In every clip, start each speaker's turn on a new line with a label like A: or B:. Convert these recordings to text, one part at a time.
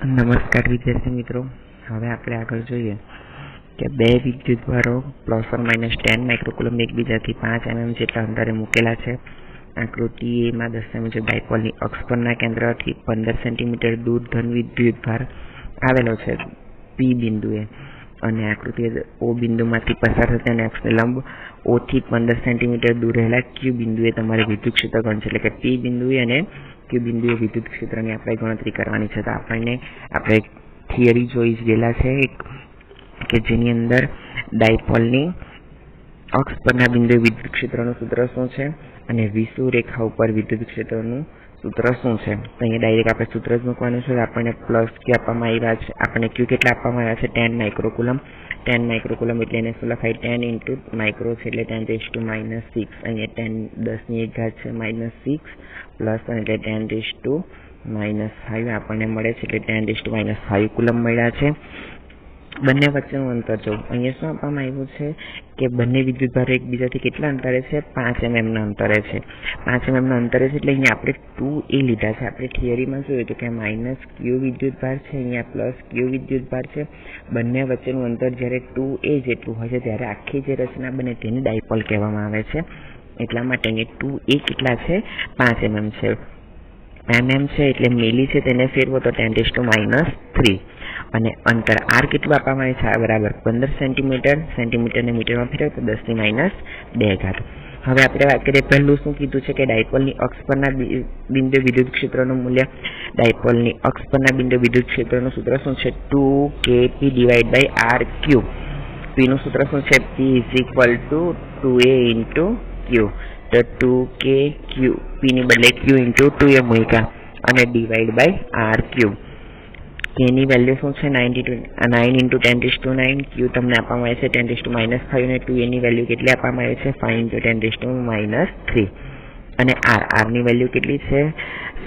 A: નમસ્કાર વિદ્યાર્થી મિત્રો, હવે આપણે આગળ જોઈએ કે બે વિદ્યુતભારો ±10 માઇક્રોકુલમ એકબીજાથી 5 mm જેટલા અંતરે મૂકેલા છે. આકૃતિ એમાં દર્શાવ્યા મુજબ ડાયપોલની અક્ષ પરના કેન્દ્રથી 15 સેન્ટીમીટર દૂર ધન વિદ્યુતભાર આવેલો છે P બિંદુએ, અને આકૃતિ O બિંદુમાંથી પસાર થતા અને અક્ષને લંબ O થી 15 સેન્ટીમીટર દૂર રહેલા Q બિંદુએ તમારે વિદ્યુત ક્ષેત્ર ગણ છે, એટલે કે P બિંદુએ અને Q બિંદુએ વિદ્યુત ક્ષેત્રની આપણે ગણતરી કરવાની છે. તો આપણે થિયરી જોઈ ગયેલા છે કે જેની અંદર ડાયપોલની અક્ષ પરના બિંદુએ વિદ્યુત ક્ષેત્રનું સૂત્ર શું છે અને વિષુવ રેખા ઉપર વિદ્યુત ક્ષેત્રનું સૂત્ર શું છે. તો અહીંયા ડાયરેક્ટ આપણે સૂત્ર જ મૂકવાનું છે. આપણને પ્લસ Q આપવામાં આવ્યા છે, આપણને Q કેટલા આપવામાં આવ્યા છે 10 માઇક્રોકુલમ. 10 માઇક્રોકુલમ એટલે એને શું લખાય, 10 ઇન્ટુ માઇક્રો છે એટલે 10⁻⁻6, અહીંયા 10⁻⁻⁰ છે -6 પ્લસ એટલે 10⁻⁻5 આપણને મળે છે, એટલે 10⁻⁻5 કુલમ મળ્યા છે. બંને વચ્ચેનું અંતર જો અહીંયા શું આપવામાં આવ્યું છે કે બંને વિદ્યુતભારો એકબીજાથી કેટલા અંતરે છે, 5 mm ના અંતરે છે. 5 mm ના અંતરે છે એટલે અહીંયા આપણે 2a લીધા છે. આપણે થિયરીમાં જોયું હતું કે -q વિદ્યુતભાર છે, અહીંયા +q વિદ્યુતભાર છે. બંને વચ્ચેનું અંતર જ્યારે 2a જેટલું હોય છે ત્યારે આખી જે રચના બને તેને ડાયપોલ કહેવામાં આવે છે. એટલા માટે અહીંયા 2a કેટલા છે, 5 mm છે. mm છે એટલે મિલી છે, તેને ફેરવો તો 10⁻³ અને અંતર r કેટલું આપવામાં આવે છે, બરાબર 15 સેન્ટીમીટર. સેન્ટીમીટરને મીટરમાં ફેરવો તો 10⁻². હવે આપણે વાત કરીએ, પહેલું શું કીધું છે કે ડાયપોલની અક્ષ પરના બિંદુ વિદ્યુત ક્ષેત્રનું મૂલ્ય. ડાયપોલની અક્ષ પરના બિંદુ વિદ્યુત ક્ષેત્રનું સૂત્ર શું છે, 2kp/r³. p નું સૂત્ર શું છે, p = 2a × q. તો 2kq, p ની બદલે q × 2a મૂક્યા અને /r³. k ની વેલ્યુ શું છે, 9 × 10⁹ q તમને આપવામાં આવે છે 10⁻⁵ અને 2a ની વેલ્યુ કેટલી આપવામાં આવે છે, 5 × 10⁻³ અને r ની વેલ્યુ કેટલી છે,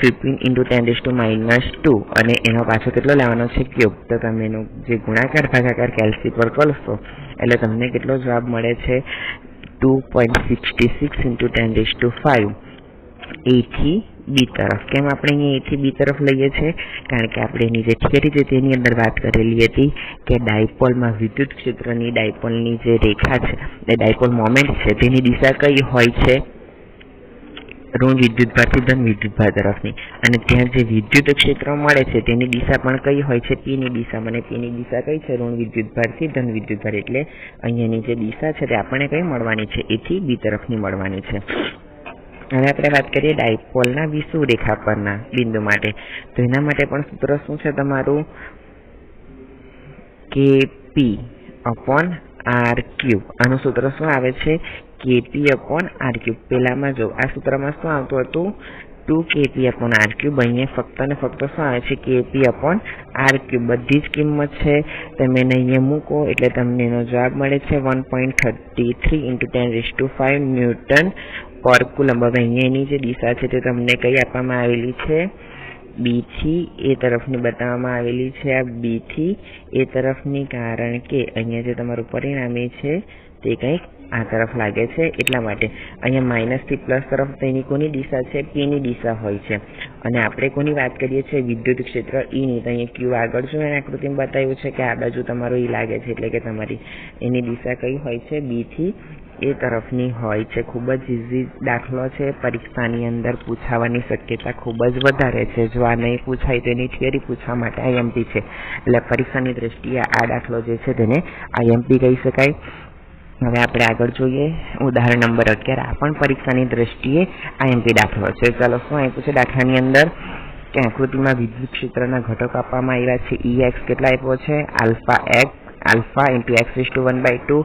A: 15 × 10⁻², અને એનો પાછો કેટલો લેવાનો છે, ક્યુબ. તો તમે એનો જે ગુણાકાર ભાગાકાર કેલ્સી પર કરશો એટલે તમને કેટલો જવાબ મળે છે, 2.66 × 10⁵ a થી b તરફ. કેમ આપણે અહીંયા a થી b તરફ લઈએ છીએ, કારણ કે આપણે એની જે થિયરી છે તેની અંદર વાત કરેલી હતી કે ડાયપોલમાં વિદ્યુત ક્ષેત્રની ડાયપોલની જે રેખા છે, એ ડાયપોલ મોમેન્ટ છે, તેની દિશા કઈ હોય છે, ઋણ વિદ્યુતભારથી ધન વિદ્યુતભાર તરફની, અને ત્યાં જે વિદ્યુત ક્ષેત્ર મળે છે તેની દિશા પણ કઈ હોય છે, p ની દિશા. અને p ની દિશા કઈ છે, ઋણ વિદ્યુતભારથી ધન વિદ્યુતભાર. એટલે અહીંયાની જે દિશા છે તે આપણને કઈ મળવાની છે, a થી b તરફની મળવાની છે. હવે આપણે વાત કરીએ ડાયપોલના વિષુવ રેખા પરના બિંદુ માટે. તો એના માટે પણ સૂત્ર શું છે તમારું, kp/r³. આનું સૂત્ર શું આવે છે, kp/r³. પેલામાં જો આ સૂત્રમાં શું આવતું હતું, 2kp/r³. અહીંયા ફક્ત ને ફક્ત શું આવે છે, kp/r³. બધી જ કિંમત છે તમે અહીંયા મૂકો એટલે તમને એનો જવાબ મળે છે 1.33 × 10⁵ ન્યૂટન પર કુલમ. હવે અહીંયા એની જે દિશા છે તે તમને કઈ આપવામાં આવેલી છે, b થી a તરફની બતાવવામાં આવેલી છે. આ b થી a તરફની, કારણ કે અહીંયા જે તમારું પરિણામી છે તે કંઈક આ તરફ લાગે છે, એટલા માટે. અહીંયા માઇનસ થી પ્લસ તરફ તેની કોની દિશા છે, p ની દિશા હોય છે. અને આપણે કોની વાત કરીએ છીએ, વિદ્યુત ક્ષેત્ર E ની. તો અહીંયા q આગળ જો એને આકૃતિમાં બતાવ્યું છે કે આ બાજુ તમારું E લાગે છે, એટલે કે તમારી એની દિશા કઈ હોય છે, b થી એ તરફની હોય છે. ખૂબ જ ઇઝી દાખલો છે, પરીક્ષાની અંદર પૂછાવાની શક્યતા ખૂબ જ વધારે છે. જો આ નહીં પૂછાય તો એની થિયરી પૂછવા માટે IMP છે, એટલે પરીક્ષાની દ્રષ્ટિએ આ દાખલો જે છે તેને IMP કહી શકાય. હવે આપણે આગળ જોઈએ ઉદાહરણ નંબર 11. આ પણ પરીક્ષાની દ્રષ્ટિએ IMP દાખલો છે. ચાલો શું આપ્યું છે દાખલાની અંદર કે આકૃતિમાં વિદ્યુત ક્ષેત્રના ઘટકો આપવામાં આવ્યા છે. EX કેટલા આપ્યો છે, આલ્ફા × x⁻².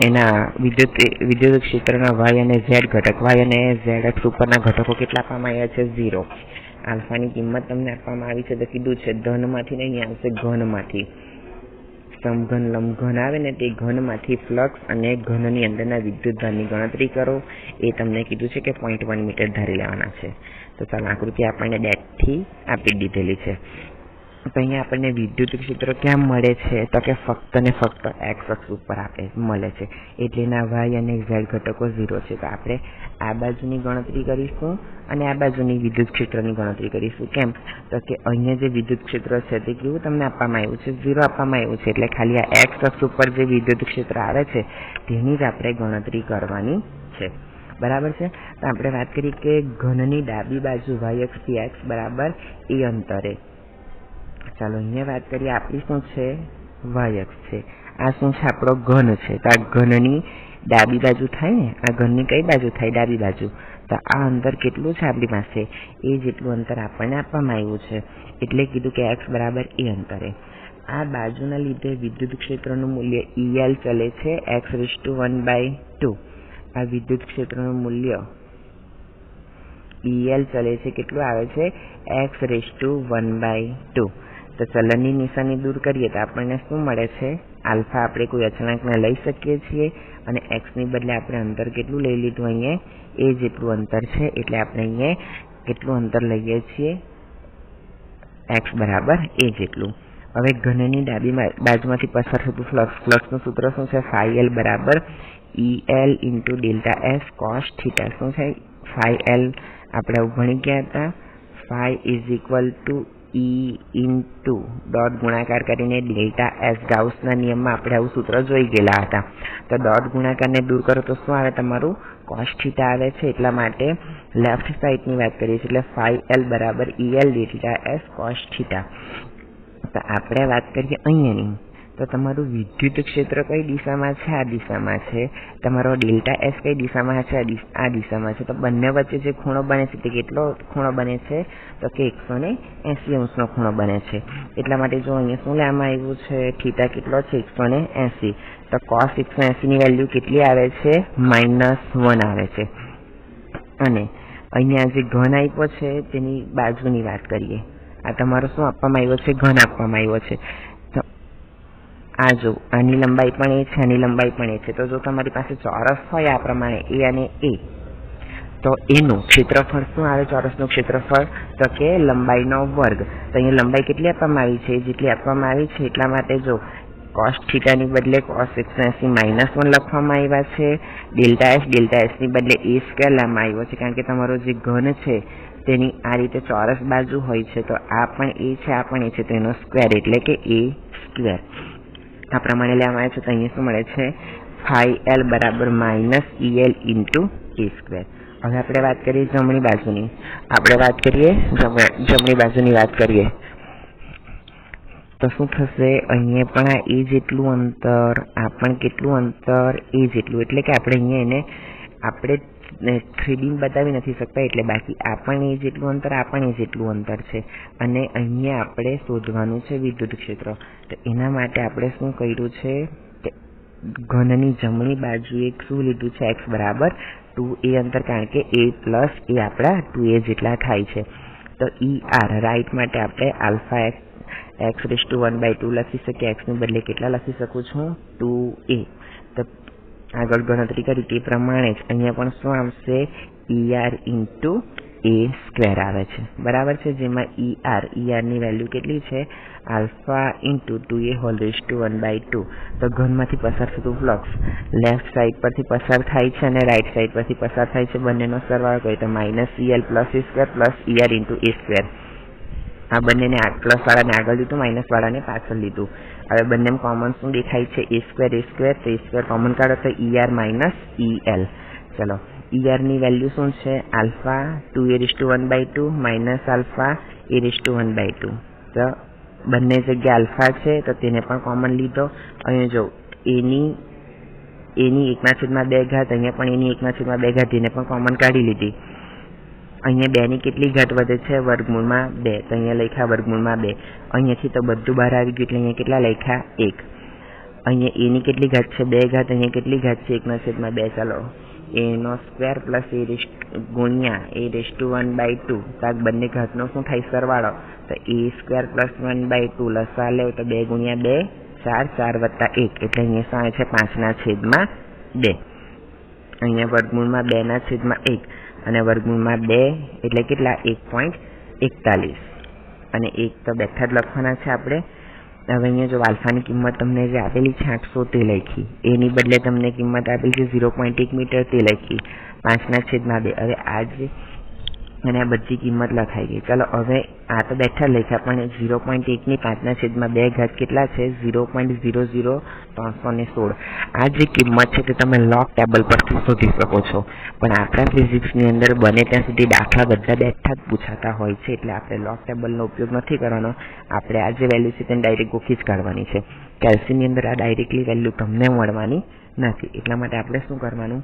A: એના વિદ્યુત ક્ષેત્રના y અને z ઘટક, y અને z અક્ષ ઉપરના ઘટકો કેટલા આપવામાં આવ્યા છે, 0. આલ્ફાની કિંમત તમને આપવામાં આવી છે તો કીધું છે ધનમાંથી નહીં આવશે, ઘનમાંથી. સમઘન લંબઘન આવે ને તે ઘનમાંથી ફ્લક્સ અને ઘનની અંદરના વિદ્યુતભારની ગણતરી કરો. એ તમને કીધું છે કે 0.1 મીટર ધારી લેવાના છે. તો ચાલો આકૃતિ આપણને ડેટથી આપી દીધેલી છે. તો અહીંયા આપણને વિદ્યુત ક્ષેત્ર ક્યાં મળે છે તો કે ફક્ત ને ફક્ત એક્સ અક્ષ ઉપર મળે છે, એટલે એના વાય અને ઝેડ ઘટકો 0 છે. તો આપણે આ બાજુની ગણતરી કરીશું અને આ બાજુની વિદ્યુત ક્ષેત્રની ગણતરી કરીશું. કેમ તો કે અહીંયા જે વિદ્યુત ક્ષેત્ર છે તે કેવું તમને આપવામાં આવ્યું છે, 0 આપવામાં આવ્યું છે, એટલે ખાલી આ એક્સ અક્ષ ઉપર જે વિદ્યુત ક્ષેત્ર આવે છે તેની જ આપણે ગણતરી કરવાની છે. બરાબર છે. તો આપણે વાત કરી કે ઘનની ડાબી બાજુ વાય અક્ષથી એક્સ બરાબર એ અંતરે. ચાલો અહીંયા વાત કરીએ, આપણી શું છે વાય અક્ષ છે, આ શું છે આપણો ઘન છે. તો આ ઘનની ડાબી બાજુ થાય ને, આ ઘનની કઈ બાજુ થાય ડાબી બાજુ. તો આ અંતર કેટલું છે આપણી પાસે, એ જેટલું અંતર આપણને આપવામાં આવ્યું છે, એટલે કીધું કે એક્સ બરાબર એ અંતરે. આ બાજુના લીધે વિદ્યુત ક્ષેત્રનું મૂલ્ય EL ચલે છે x⁴1/2. આ વિદ્યુત ક્ષેત્રનું મૂલ્ય EL ચલે છે, કેટલું આવે છે x⁴1/2. તો ચલનની નિશાની દૂર કરીએ તો આપણને શું મળે છે, આલ્ફા આપણે કોઈ અચળાંકને લઈ શકીએ છીએ અને એક્સની બદલે આપણે અંતર કેટલું લઈ લીધું, અહીંયા એ જેટલું અંતર છે, એટલે આપણે અહીંયા કેટલું અંતર લઈએ છીએ એક્સ બરાબર એ જેટલું. હવે ઘનની ડાબી બાજુમાંથી પસાર થતું ફ્લક્સનું સૂત્ર શું છે, φL બરાબર EL × ΔS cos θ. શું છે φL આપણે આવું ભણી ગયા હતા, φ E ડોટ ગુણાકાર કરીને ΔS ગાઉસના નિયમમાં આપણે આવું સૂત્ર જોઈ ગયેલા હતા. તો ડોટ ગુણાકારને દૂર કરો તો શું આવે તમારું cos θ આવે છે, એટલા માટે લેફ્ટ સાઈડની વાત કરીએ છીએ, એટલે φL બરાબર EL ΔS cos θ. તો આપણે વાત કરીએ અહીંયાની, તો તમારું વિદ્યુત ક્ષેત્ર કઈ દિશામાં છે, આ દિશામાં છે. તમારો ΔS કઈ દિશામાં છે, આ દિશામાં છે. તો બંને વચ્ચે જે ખૂણો બને છે તે કેટલો ખૂણો બને છે તો કે 180 અંશનો ખૂણો બને છે. એટલા માટે જો અહીંયા શું લેવામાં આવ્યું છે, થીટા કેટલો છે 180. તો cos 180 ની વેલ્યુ કેટલી આવે છે, -1 આવે છે. અને અહીંયા જે ઘન આપ્યો છે તેની બાજુની વાત કરીએ, આ તમારો શું આપવામાં આવ્યો છે, ઘન આપવામાં આવ્યો છે. તો આ જો આની લંબાઈ પણ એ છે, આની લંબાઈ પણ એ છે. તો જો તમારી પાસે ચોરસ હોય આ પ્રમાણે એ અને એ, તો એનું ક્ષેત્રફળ શું આવે, ચોરસનું ક્ષેત્રફળ તો કે લંબાઈનો વર્ગ. તો અહીંયા લંબાઈ કેટલી આપવામાં આવી છે, જેટલી આપવામાં આવી છે, એટલા માટે જો cos θ ની બદલે cos 180 -1 લખવામાં આવ્યા છે. ΔS ની બદલે a² લાવવામાં આવ્યો છે, કારણ કે તમારો જે ઘન છે તેની આ રીતે ચોરસ બાજુ હોય છે. તો આ પણ એ છે, આ પણ એ છે, તો એનો સ્ક્વેર એટલે કે a². આ પ્રમાણે લેવામાં આવે છે. તો અહીંયા શું મળે છે, φL બરાબર -EL × a². હવે આપણે વાત કરીએ જમણી બાજુની. જમણી બાજુની વાત કરીએ તો શું થશે, અહીંયા પણ આ એ જેટલું અંતર, આ પણ કેટલું અંતર, એ જેટલું. એટલે કે આપણે અહીંયા એને આપણે 3D બતાવી નથી શકતા, એટલે બાકી આ પણ એ જેટલું અંતર, આ પણ એ જેટલું અંતર છે. અને અહીંયા આપણે શોધવાનું છે વિદ્યુત ક્ષેત્ર. તો એના માટે આપણે શું કર્યું છે, ઘનની જમણી બાજુએ શું લીધું છે, x બરાબર 2a અંતર, કારણ કે a પ્લસ એ આપણા 2a જેટલા થાય છે. તો ER રાઈટ માટે આપણે આલ્ફા x⁴1/2 લખી શકીએ. x ની બદલે કેટલા લખી શકું છું, 2a. તો આગળ ગણતરી કરી તે પ્રમાણે જ અહીંયા પણ શું આવશે, ER × a² આવે છે. બરાબર છે. જેમાં ER ની વેલ્યુ કેટલી છે, આલ્ફા × 2a⁴1/2. તો ઘનમાંથી પસાર થતું ફ્લક્સ લેફ્ટ સાઈડ પરથી પસાર થાય છે અને રાઈટ સાઈડ પરથી પસાર થાય છે. બંનેનો સરવાળો કરીએ તો -EL + a² + ER × a². આ બંનેને પ્લસ વાળાને આગળ લીધું, માઇનસ વાળાને પાછળ લીધું. હવે બંને કોમન શું દેખાય છે, a². તો a² કોમન કાઢો તો ER - EL. ચલો, ER ની વેલ્યુ શું છે, આલ્ફા 2a⁴1/2 - આલ્ફા a⁴1/2. તો બંને જગ્યા આલ્ફા છે તો તેને પણ કોમન લીધો. અહીંયા જો એની 1/2 ઘાત, અહીંયા પણ એની 1/2 ઘાત, તેને પણ કોમન કાઢી લીધી. અહીંયા 2 ની કેટલી ઘાત વધે છે, √2. તો અહીંયા લખ્યા √2. અહીંયાથી તો બધું બહાર આવી ગયું, એટલે અહીંયા કેટલા લખ્યા, 1. અહીંયા એની કેટલી ઘાત છે, 2 ઘાત. અહીંયા કેટલી ઘાત છે, 1/2. ચાલો, a² + a⁴1/2. તો બંને ઘાતનો શું થાય, સરવાળો. તો a² + 1/2 લસા લેવ તો 2 × 2 4, 4 + 1, એટલે અહીંયા શું આવે છે, 5/2. અહીંયા √2/1 અને √2 એટલે કેટલા, 1.41. અને 1 તો બેઠા જ લખવાના છે આપણે. હવે અહીંયા જો આલ્ફાની કિંમત તમને જે આપેલી છે 800 તે લખી, એની બદલે તમને કિંમત આપેલી છે 0.1 મીટર તે લખી, 5/2. હવે આ જે અને આ બધી કિંમત લખાઈ ગઈ. ચાલો હવે આ તો બેઠા લખ્યા, પણ 0.1 ની 5/2 કેટલા છે? 0.00316. આ જે કિંમત છે તે તમે લોગ ટેબલ પરથી શોધી શકો છો, પણ આપણા ફિઝિક્સની અંદર બને ત્યાં સુધી દાખલા બધા બેઠા જ પૂછાતા હોય છે, એટલે આપણે લોગ ટેબલનો ઉપયોગ નથી કરવાનો. આપણે આ જે વેલ્યુ છે તેને ડાયરેક્ટ ગોખી જ કાઢવાની છે. કેલ્સીની અંદર આ ડાયરેક્ટલી વેલ્યુ તમને મળવાની નથી, એટલા માટે આપણે શું કરવાનું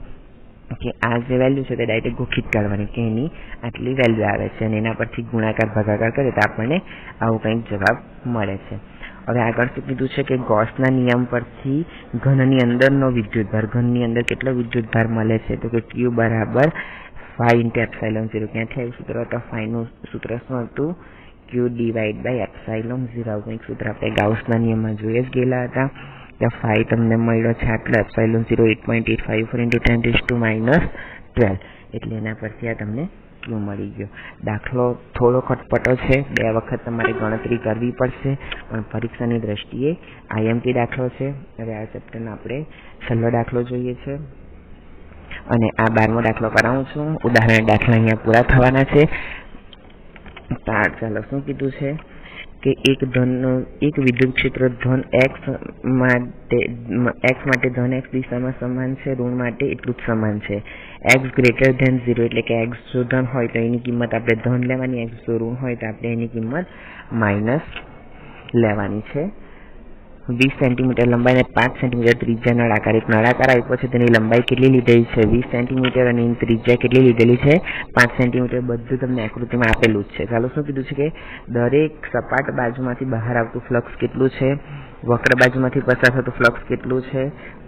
A: કે આ જે વેલ્યુ છે તે ડાયરેક્ટ ગોખી જ કાઢવાની કે એની આટલી વેલ્યુ આવે છે, અને એના પરથી ગુણાકાર ભાગાકાર કરીએ તો આપણને આવું કંઈક જવાબ મળે છે. હવે આગળ શું કીધું છે કે ગૌસના નિયમ પરથી ઘનની અંદરનો વિદ્યુતભાર, ઘનની અંદર કેટલો વિદ્યુતભાર મળે છે? તો કે Q બરાબર 5 × ε0. ક્યાંથી આવ્યું સૂત્ર? તો 5 નું સૂત્ર શું હતું? Q / ε0. કંઈક સૂત્ર આપણે ગાઉસના નિયમમાં જોઈ જ ગયેલા હતા. 5 તમને મળ્યો છે આટલો, ε0 8.854 × 10⁻12, એટલે એના પરથી આ તમને Q મળી ગયો. દાખલો થોડો ખટપટો છે, 2 વખત તમારે ગણતરી કરવી પડશે, પણ પરીક્ષાની દ્રષ્ટિએ IMP દાખલો છે. હવે આ ચેપ્ટરનો આપણે છેલ્લો દાખલો જોઈએ છે, અને આ 12મો દાખલો કરાવું છું. ઉદાહરણ દાખલા અહીંયા પૂરા થવાના છે. ચાલો શું કીધું છે કે એક વિદ્યુત ક્ષેત્ર ધન x માટે ધન x દિશામાં સમાન છે, ઋણ માટે એટલું જ સમાન છે. x > 0 એટલે કે x જો ધન હોય તો એની કિંમત આપણે ધન લેવાની, x જો ઋણ હોય તો આપણે એની કિંમત માઇનસ લેવાની છે. 20 સેન્ટીમીટર લંબાઈ અને 5 સેન્ટીમીટર ત્રિજ્યા નળાકાર. એક નળાકાર આપ્યો છે, તેની લંબાઈ કેટલી લીધેલી છે? 20 સેન્ટીમીટર, અને એની ત્રિજ્યા કેટલી લીધેલી છે? 5 સેન્ટીમીટર. બધું તમને આકૃતિમાં આપેલું જ છે. ચાલો શું કીધું છે કે દરેક સપાટ બાજુમાંથી બહાર આવતું ફ્લક્સ કેટલું છે? વક્ર બાજુમાંથી પસાર થતું ફ્લક્સ કેટલું છે?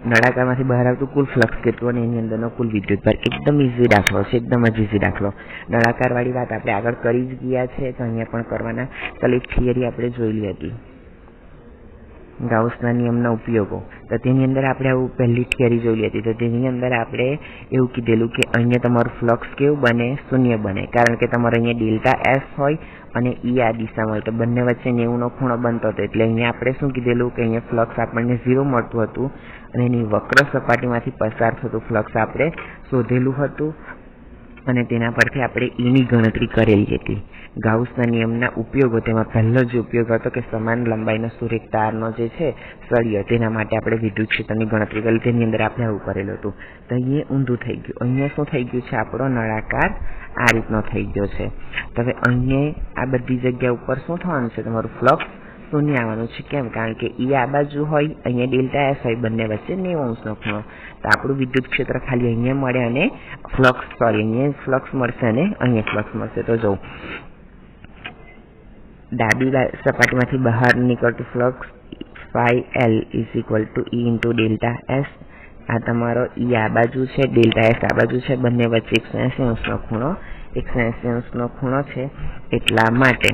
A: નળાકારમાંથી બહાર આવતું કુલ ફ્લક્સ કેટલું? અને એની અંદરનો કુલ વિદ્યુતભાર. એકદમ ઇઝી દાખલો છે, એકદમ જ ઇઝી દાખલો. નળાકારવાળી વાત આપણે આગળ કરી જ ગયા છે, તો અહીંયા પણ કરવાના. ચાલો એક થિયરી આપણે જોયેલી હતી, ગાઉસના નિયમના ઉપયોગો. તો તેની અંદર આપણે આવું પહેલી થિયરી જોઈ હતી. તો તેની અંદર આપણે એવું કીધેલું કે અહીંયા તમારું ફ્લક્સ કેવું બને? શૂન્ય બને, કારણ કે તમારે અહીંયા ડેલ્ટા એસ હોય અને ઈ આ દિશામાં હોય, તો બંને વચ્ચે 90નો ખૂણો બનતો હતો. એટલે અહીંયા આપણે શું કીધેલું કે અહીંયા ફ્લક્સ આપણને 0 મળતું હતું, અને એની વક્ર સપાટીમાંથી પસાર થતું ફ્લક્સ આપણે શોધેલું હતું, અને તેના પરથી આપણે ઈની ગણતરી કરેલી હતી. ગાઉસના નિયમના ઉપયોગો, તેમાં પહેલો જ ઉપયોગ હતો કે સમાન લંબાઈનો સુરેખ તારનો જે છે સળિયો, તેના માટે આપણે વિદ્યુત ક્ષેત્રની ગણતરી કરી. તેની અંદર આપણે આવું કરેલું હતું. તો અહીંયા ઊંધું થઈ ગયું. અહીંયા શું થઈ ગયું છે? આપણો નળાકાર આ રીતનો થઈ ગયો છે. તો હવે અહીંયા આ બધી જગ્યા ઉપર શું થવાનું છે? તમારું ફ્લક્સ શૂન્ય આવવાનું છે. કેમ? કારણ કે ઈ આ બાજુ હોય, અહીંયા ડેલ્ટા એસ હોય, બંને વચ્ચે 90°નો ખૂણો. તો આપણું વિદ્યુત ક્ષેત્ર ખાલી અહીંયા મળે, અને અહીંયા ફ્લક્સ મળશે અને અહીંયા ફ્લક્સ મળશે. તો જો ડાબી સપાટીમાંથી બહાર નીકળતું flux ∅L = E × delta S. આ તમારો ઈ આ બાજુ છે, ડેલ્ટા એસ આ બાજુ છે, બંને વચ્ચે 180°નો ખૂણો 180°નો ખૂણો છે. એટલા માટે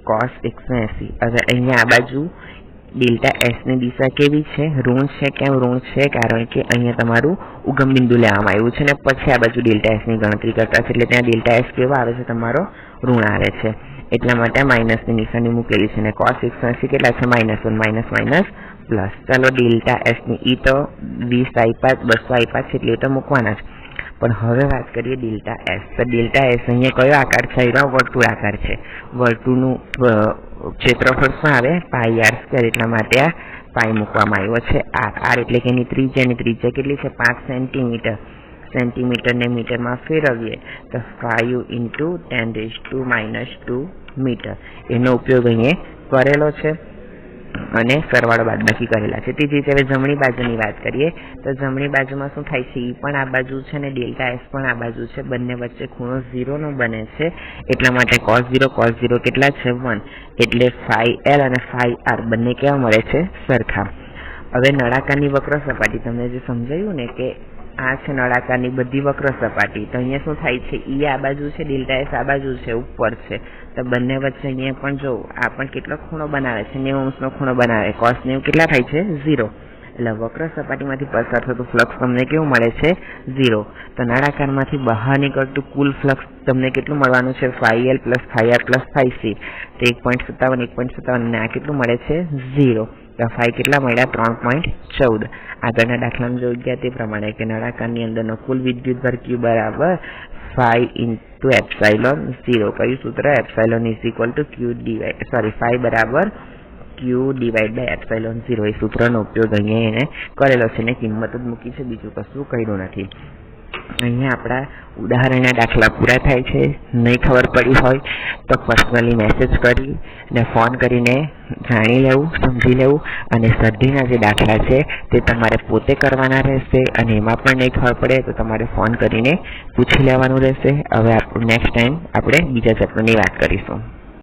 A: cos 180. હવે અહીંયા આ બાજુ ડેલ્ટા એસ ની દિશા કેવી છે? ઋણ છે. કેમ ઋણ છે? કારણ કે અહીંયા તમારું ઉગમ બિંદુ લેવામાં આવ્યું છે, ને પછી આ બાજુ ડેલ્ટા એસ ની ગણતરી કરતા છે, એટલે ત્યાં ડેલ્ટા એસ કેવો આવે છે? તમારો ઋણ આવે છે. એટલા માટે માઇનસની નિશાની મૂકેલી છે, ને cos 180 કેટલા છે? -1 પ્લસ. ચાલો ડેલ્ટા એસ ની ઈ તો 20 આપ્યા, 200 આપ્યા છે, એટલે એ તો મૂકવાના જ. પણ હવે વાત કરીએ ડેલ્ટા એસ. તો ડેલ્ટા એસ અહીંયા કયો આકાર છે? વર્તુળ આકાર છે. વર્તુળનું ક્ષેત્રફળ શું આવે? πr². એટલા માટે આ પાઈ મૂકવામાં આવ્યો છે. આર એટલે કે એની ત્રિજ્યા કેટલી છે? 5 સેન્ટીમીટર. સેન્ટીમીટરને મીટરમાં ફેરવીએ તો 5 × 10⁻²મીટર. એનો ઉપયોગ અહીંયા કરેલો છે, અને સરવાળો બાદબાકી કરેલા છે. તે જ રીતે હવે જમણી બાજુની વાત કરીએ તો જમણી બાજુમાં શું થાય છે? ઈ પણ આ બાજુ છે, ને ડેલ્ટા એસ પણ આ બાજુ છે. બંને વચ્ચે ખૂણો 0નો બને છે. એટલા માટે cos 0 કેટલા છે? 1. એટલે ∅L અને ∅R બંને કેવા મળે છે? સરખા. હવે નળાકારની વક્ર સપાટી તમને જે સમજાયું ને કે આ છે નળાકારની બધી વક્ર સપાટી. તો અહીંયા શું થાય છે? ઈ આ બાજુ છે, ડેલ્ટા એસ આ બાજુ છે, ઉપર છે. તો બંને વચ્ચે અહીંયા પણ જો આ પણ કેટલો ખૂણો બનાવે છે? 90°નો ખૂણો બનાવે. cos 90 કેટલા થાય છે? 0. એટલે વક્ર સપાટીમાંથી પસાર થતું ફ્લક્સ તમને કેવું મળે છે 0. તો નળાકારમાંથી બહાર નીકળતું કુલ ફ્લક્સ તમને કેટલું મળવાનું છે 5L + 5R + 5C. તો 1.57 અને આ કેટલું મળે છે 0. તો 5 કેટલા મળ્યા 3.14. આગળના દાખલામાં જોઈ ગયા તે પ્રમાણે કે નળાકારની અંદરનો કુલ વિદ્યુતભાર Q બરાબર 5 × ε0. કયું સૂત્ર ε = 5 બરાબર Q/ε0. એ સૂત્રનો ઉપયોગ અહીંયા એને કરેલો છે ને કિંમત જ મૂકી છે, બીજું કશું કર્યું નથી. અહીંયા આપણા ઉદાહરણના દાખલા પૂરા થાય છે. નહીં ખબર પડી હોય તો પર્સનલી મેસેજ કરી ને ફોન કરીને જાણી લેવું, સમજી લેવું. અને સર્ધીના જે દાખલા છે તે તમારે પોતે કરવાના રહેશે અને એમાં પણ નહીં ખબર પડે તો તમારે ફોન કરીને પૂછી લેવાનું રહેશે. હવે નેક્સ્ટ ટાઈમ આપણે બીજા ચેપ્ટરની વાત કરીશું.